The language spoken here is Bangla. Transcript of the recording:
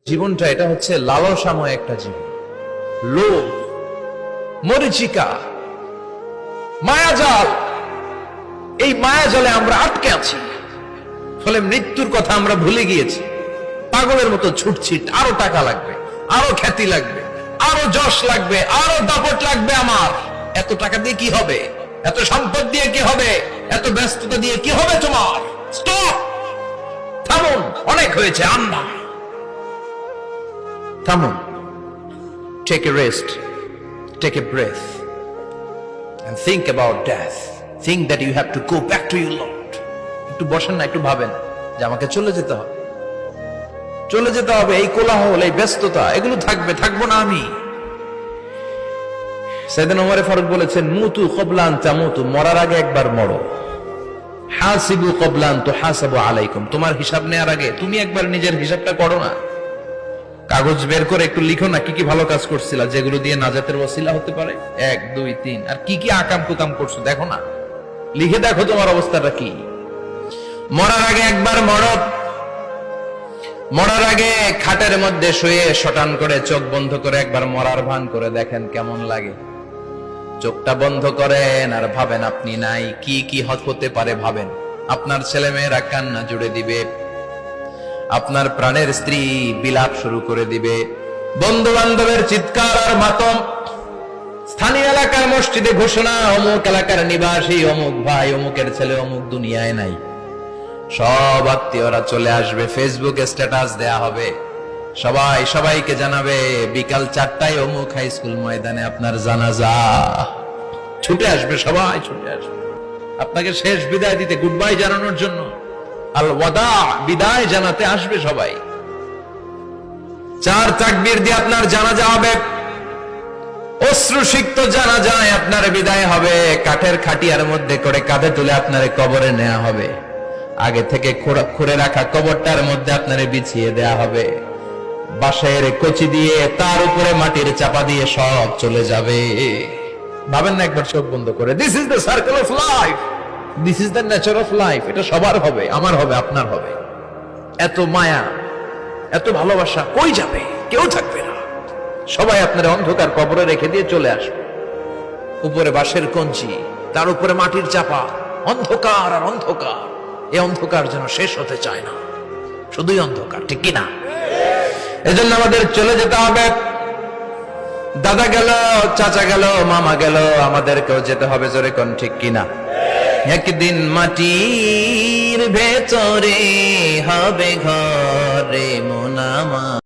জীবনটা এটা হচ্ছে লালসাময় একটা জীবন, লোভ, মরিচিকা, মায়াজাল। এই মায়াজালে আমরা আটকে আছি, ফলে মৃত্যুর কথা আমরা ভুলে গিয়েছি। পাগলের মতো ছুটছি, আরো টাকা লাগবে, আরো খ্যাতি লাগবে, আরো যশ লাগবে, আরো দাপট লাগবে। আমার এত টাকা দিয়ে কি হবে? এত সম্পদ দিয়ে কি হবে? এত ব্যস্ততা দিয়ে কি হবে? তোমার স্টপ, থামুন, অনেক হয়েছে। আন্না, থামুন, take a rest, take a breath and think about death. Think that you have to go back to your Lord. একটু বসেন না, একটু ভাবেন যে আমাকে চলে যেতে হবে, চলে যেতে হবে। এই কোলাহল, এই ব্যস্ততা, এগুলো থাকবে, থাকবো না আমি। সাইয়েদনা ওমর ফারুক বলেছেন, মুতু ক্বাবলা আন তামুতু, মরার আগে একবার মরো। হাসিবু ক্বাবলা আন তুহাসাবু আলাইকুম, তোমার হিসাব নেওয়ার আগে তুমি একবার নিজের হিসাবটা করো না। কাগজ বের করে একটু লিখো না, কি কি ভালো কাজ করছিলা, যেগুলো দিয়ে নাজাতের ওসিলা হতে পারে। 1 2 3, আর কি কি আকাম কুকাম করছো দেখো না, লিখে দেখো তোমার অবস্থাটা কি। মরার আগে একবার মরো। মরার আগে খাটের মধ্যে শুয়ে শটান করে চোখ বন্ধ করে একবার মরার ভান করে দেখেন কেমন লাগে। চোখটা বন্ধ করেন আর ভাবেন আপনি নাই, কি কি হতে পারে ভাবেন। আপনার ছেলে মেয়েরা কান্না জুড়ে দিবে, আপনার প্রাণের স্ত্রী বিলাপ শুরু করে দিবে, বন্ধু বান্ধবের চিৎকার আর মাতম, স্থানীয় এলাকার মসজিদে ঘোষণা, অমুক এলাকার নিবাসী অমুক ভাই, অমুকের ছেলে অমুক দুনিয়ায় নাই। সব আত্মীয়রা চলে আসবে, ফেসবুকে স্ট্যাটাস দেয়া হবে, সবাই সবাইকে জানাবে বিকাল 4টায় অমুক হাই স্কুল ময়দানে আপনার জানাজা। ছুটে আসবে, সবাই ছুটে আসবে আপনাকে শেষ বিদায় দিতে, গুড বাই জানানোর জন্য, আল ওয়াদা, বিদায় জানাতে আসবে সবাই। 4 তাকবীর দিয়ে আপনার জানাজা হবে, অশ্রুসিক্ত জানাজায় আপনার বিদায় হবে। কাঠের খাটিয়ার মধ্যে করে কাঁধে তুলে আপনার কবরে নেওয়া হবে। আগে থেকে খুঁড়ে রাখা কবরটার মধ্যে আপনারে বিছিয়ে দেয়া হবে। বাঁশের কচি দিয়ে তার উপরে মাটির চাপা দিয়ে সব চলে যাবে। ভাবেন না একবার চোখ বন্ধ করে, this is the circle of life, this is the nature of life. এটা সবার হবে, আমার হবে, আপনার হবে। এত মায়া, এত ভালোবাসা কই যাবে? কেউ থাকবে না, সবাই আপনার অন্ধকার কবরে রেখে দিয়ে চলে আসবে। উপরে বাঁশের কঞ্চি, তার উপরে মাটির চাপা, অন্ধকার আর অন্ধকার। এই অন্ধকার যেন শেষ হতে চায় না, শুধুই অন্ধকার, ঠিক কিনা? এজন্য আমাদের চলে যেতে হবে। দাদা গেল, চাচা গেল, মামা গেল, আমাদেরকেও যেতে হবে, জোরে কোন ঠিক কিনা? একদিন মাটির ভেতরে হবে ঘরে মোনামা।